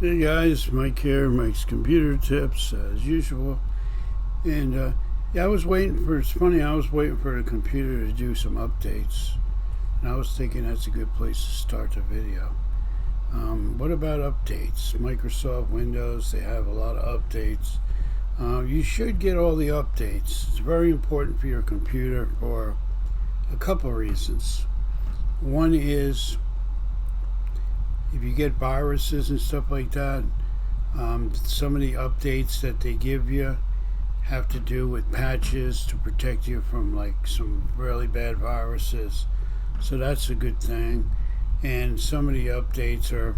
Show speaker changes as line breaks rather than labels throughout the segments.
Hey guys, Mike here, Mike's Computer Tips as usual. And yeah, it's funny, I was waiting for the computer to do some updates. And I was thinking that's a good place to start the video. What about updates? Microsoft Windows, they have a lot of updates. You should get all the updates. It's very important for your computer for a couple of reasons. One is if you get viruses and stuff like that, some of the updates that they give you have to do with patches to protect you from like some really bad viruses. So that's a good thing. And some of the updates are,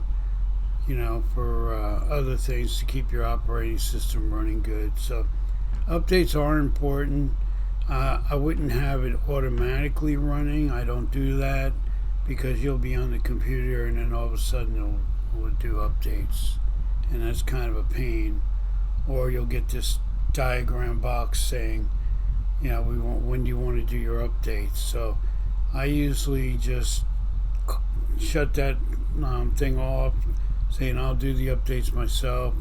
for other things to keep your operating system running good. So updates are important. I wouldn't have it automatically running. I don't do that because you'll be on the computer and then all of a sudden it'll do updates, and that's kind of a pain. Or you'll get this diagram box saying, when do you want to do your updates? So I usually just shut that thing off, saying I'll do the updates myself,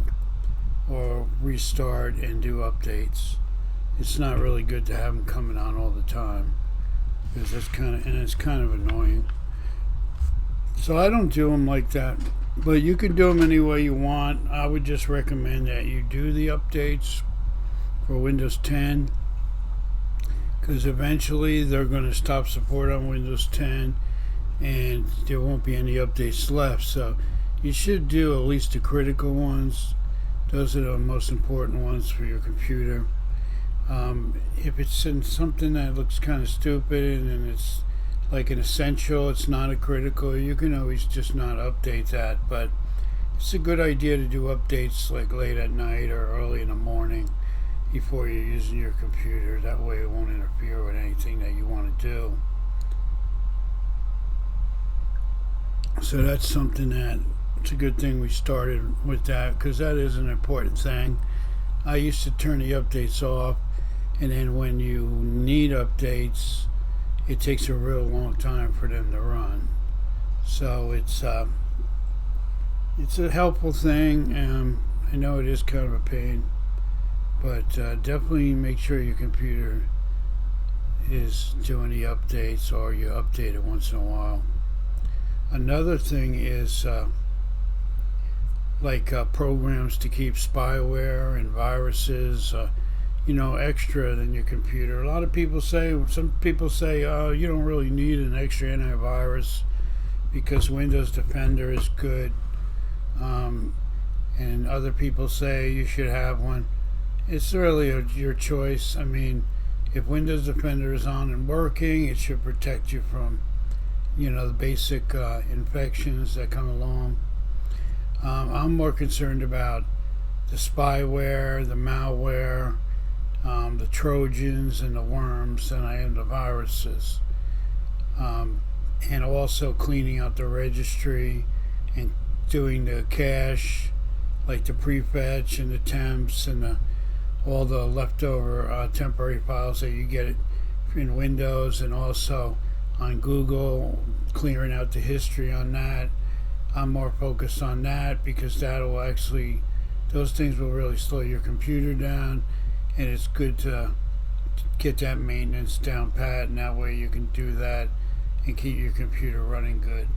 or restart and do updates. It's not really good to have them coming on all the time because it's kind of annoying. So I don't do them like that, but you can do them any way you want. I would just recommend that you do the updates for Windows 10 because eventually they're going to stop support on Windows 10 and there won't be any updates left. So you should do at least the critical ones. Those are the most important ones for your computer. If it's in something that looks kind of stupid and it's like an essential, it's not a critical, you can always just not update that. But it's a good idea to do updates like late at night or early in the morning before you're using your computer. That way it won't interfere with anything that you want to do. So that's something that it's a good thing we started with that because that is an important thing. I used to turn the updates off, and then when you need updates, it takes a real long time for them to run. So it's a helpful thing. I know it is kind of a pain, but definitely make sure your computer is doing the updates or you update it once in a while. Another thing is programs to keep spyware and viruses extra than your computer. Some people say, oh, you don't really need an extra antivirus because Windows Defender is good. And other people say you should have one. It's really your choice. I mean, if Windows Defender is on and working, it should protect you from, the basic infections that come along. I'm more concerned about the spyware, the malware, the Trojans and the worms than I am the viruses. And also cleaning out the registry and doing the cache, like the prefetch and the temps and all the leftover temporary files that you get in Windows, and also on Google, clearing out the history on that. I'm more focused on that because those things will really slow your computer down, and it's good to get that maintenance down pat, and that way you can do that and keep your computer running good.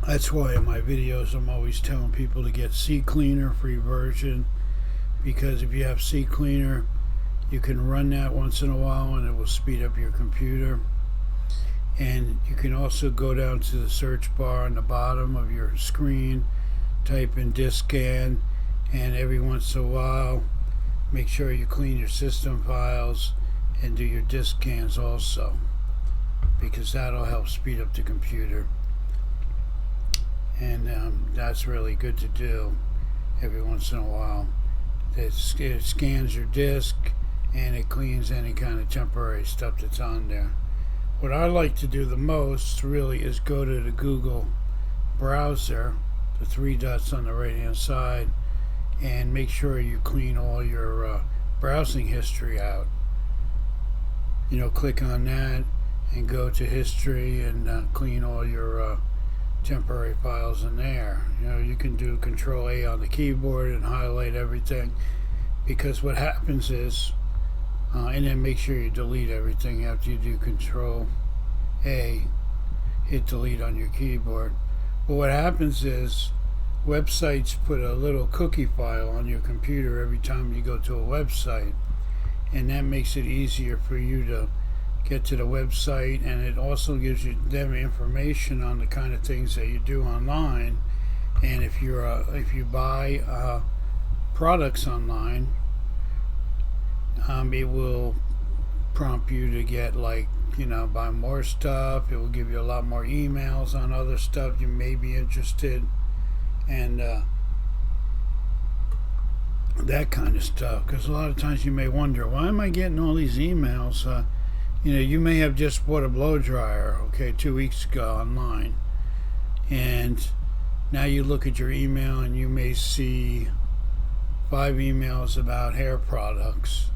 That's why in my videos I'm always telling people to get CCleaner free version, because if you have CCleaner, you can run that once in a while and it will speed up your computer. And you can also go down to the search bar on the bottom of your screen, type in disk scan, and every once in a while make sure you clean your system files and do your disk scans also, because that'll help speed up the computer. And that's really good to do every once in a while. It scans your disk and it cleans any kind of temporary stuff that's on there. What I like to do the most really is go to the Google browser, the three dots on the right hand side, and make sure you clean all your browsing history out. Click on that and go to history and clean all your temporary files in there. You know, you can do Control A on the keyboard and highlight everything, because what happens is, and then make sure you delete everything after you do Control A, hit delete on your keyboard. But what happens is websites put a little cookie file on your computer every time you go to a website, and that makes it easier for you to get to the website, and it also gives you them information on the kind of things that you do online. And if you buy products online, it will prompt you to get, like, buy more stuff. It will give you a lot more emails on other stuff you may be interested, and that kind of stuff. Because a lot of times you may wonder, why am I getting all these emails? You may have just bought a blow dryer, 2 weeks ago online, and now you look at your email and you may see 5 emails about hair products,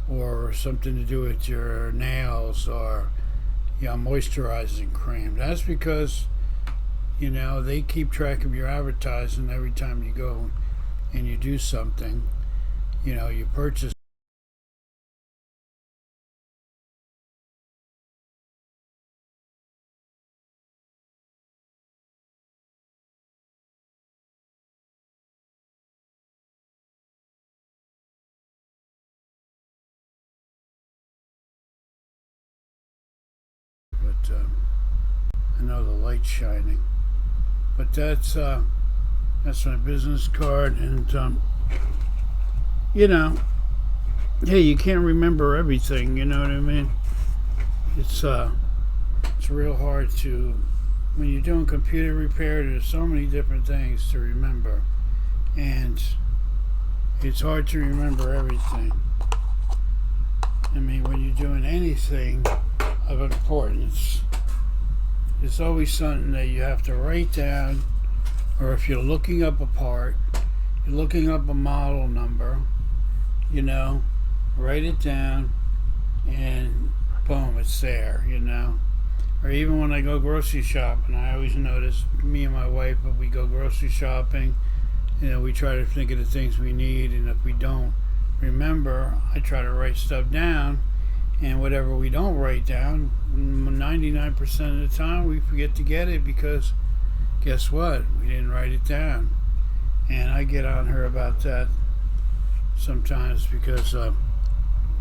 or something to do with your nails, or moisturizing cream. That's because they keep track of your advertising every time you go and you do something. You purchase. But I know the light's shining. But that's my business card, and hey, you can't remember everything. You know what I mean? It's real hard to, when you're doing computer repair. There's so many different things to remember, and it's hard to remember everything. I mean, when you're doing anything of importance, it's always something that you have to write down, or if you're looking up a part, you're looking up a model number, write it down, and boom, it's there, Or even when I go grocery shopping, I always notice, me and my wife, if we go grocery shopping, we try to think of the things we need, and if we don't remember, I try to write stuff down. And whatever we don't write down, 99% of the time we forget to get it, because guess what? We didn't write it down. And I get on her about that sometimes, because a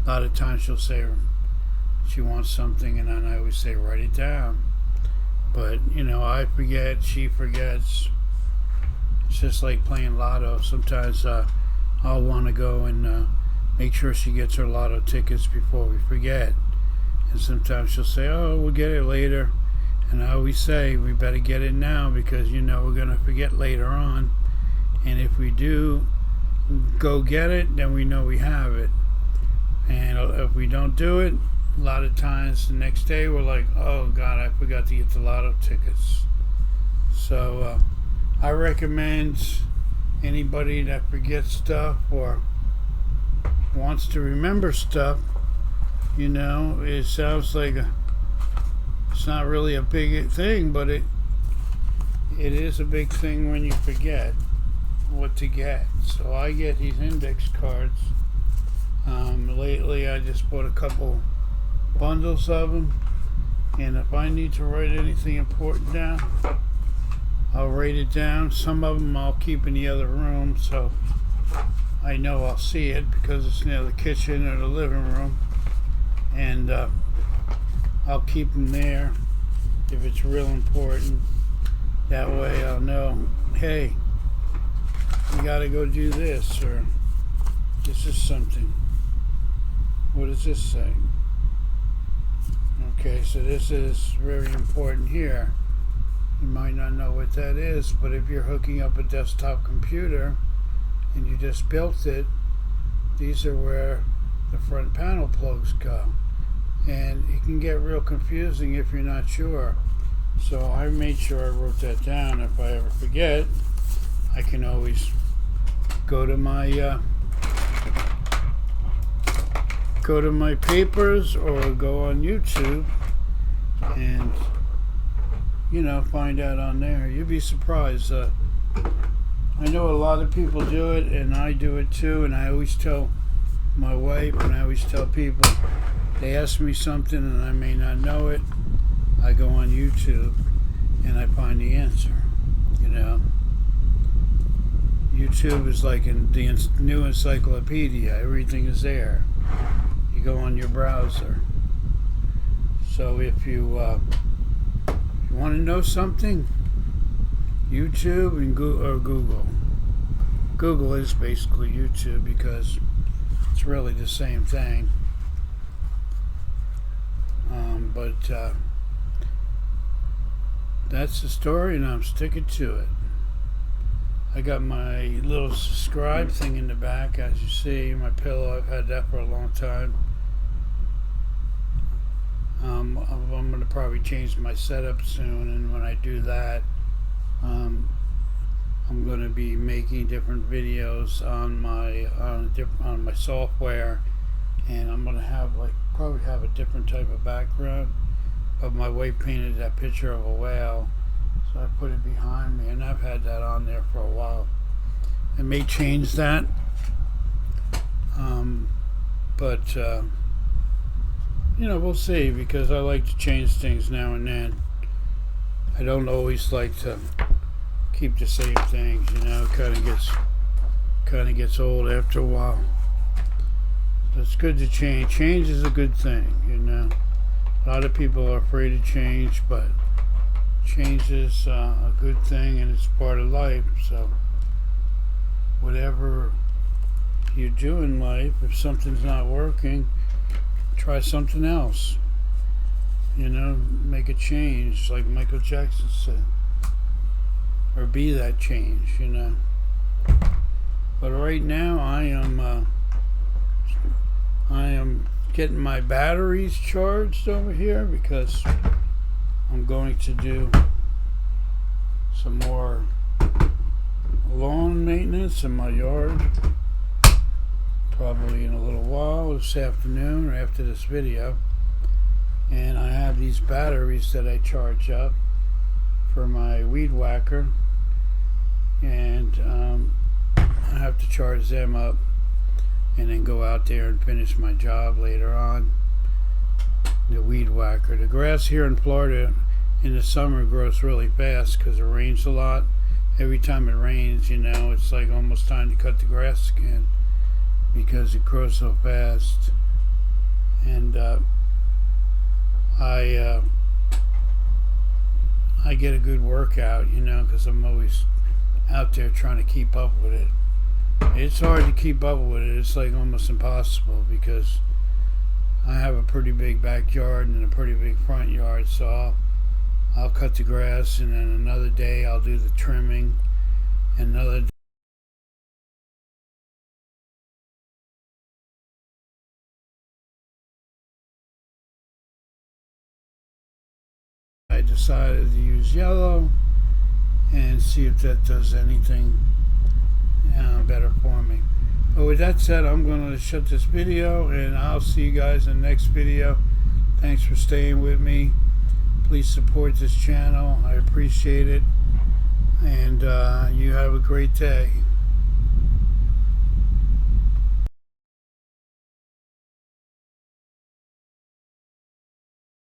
lot of times she'll say she wants something, and then I always say, write it down. But, I forget, she forgets. It's just like playing lotto. Sometimes I'll want to go and make sure she gets her lotto tickets before we forget. And sometimes she'll say, oh, we'll get it later. And I always say, we better get it now, because we're going to forget later on. And if we do go get it, then we know we have it. And if we don't do it, a lot of times the next day we're like, oh God, I forgot to get the lotto tickets. So I recommend anybody that forgets stuff or wants to remember stuff, it sounds like it's not really a big thing, but it is a big thing when you forget what to get. So I get these index cards. Lately I just bought a couple bundles of them, and if I need to write anything important down, I'll write it down. Some of them I'll keep in the other room, so I know I'll see it, because it's near the kitchen or the living room, and I'll keep them there if it's real important. That way I'll know, hey, we gotta go do this, or this is something. What does this say? Okay, so this is very important here. You might not know what that is, but if you're hooking up a desktop computer and you just built it, these are where the front panel plugs go. And it can get real confusing if you're not sure. So I made sure I wrote that down. If I ever forget, I can always go to my papers, or go on YouTube and find out on there. You'd be surprised. I know a lot of people do it, and I do it too. And I always tell my wife, and I always tell people, they ask me something and I may not know it, I go on YouTube and I find the answer. YouTube is like the new encyclopedia. Everything is there. You go on your browser. So if you want to know something, YouTube and Google. Google is basically YouTube because it's really the same thing. But that's the story, and I'm sticking to it. I got my little subscribe thing in the back, as you see. My pillow, I've had that for a long time. I'm going to probably change my setup soon, and when I do that, I'm going to be making different videos on my software, and I'm going to probably have a different type of background. But my wife painted that picture of a whale, so I put it behind me, and I've had that on there for a while. I may change that, but we'll see, because I like to change things now and then. I don't always like to keep the same things, kind of gets old after a while. So it's good to change. Change is a good thing, A lot of people are afraid of change, but change is a good thing, and it's part of life. So whatever you do in life, if something's not working, try something else. Make a change, like Michael Jackson said, or be that change. But right now, I am getting my batteries charged over here, because I'm going to do some more lawn maintenance in my yard, probably in a little while, this afternoon or after this video. And I have these batteries that I charge up for my weed whacker, and I have to charge them up and then go out there and finish my job later on. The weed whacker. The grass here in Florida in the summer grows really fast because it rains a lot. Every time it rains, it's like almost time to cut the grass again, because it grows so fast. And I get a good workout, because I'm always out there trying to keep up with it. It's hard to keep up with it. It's like almost impossible, because I have a pretty big backyard and a pretty big front yard. So I'll cut the grass, and then another day I'll do the trimming, and another day I decided to use yellow and see if that does anything better for me. But with that said, I'm going to shut this video, and I'll see you guys in the next video. Thanks for staying with me. Please support this channel. I appreciate it. And you have a great day.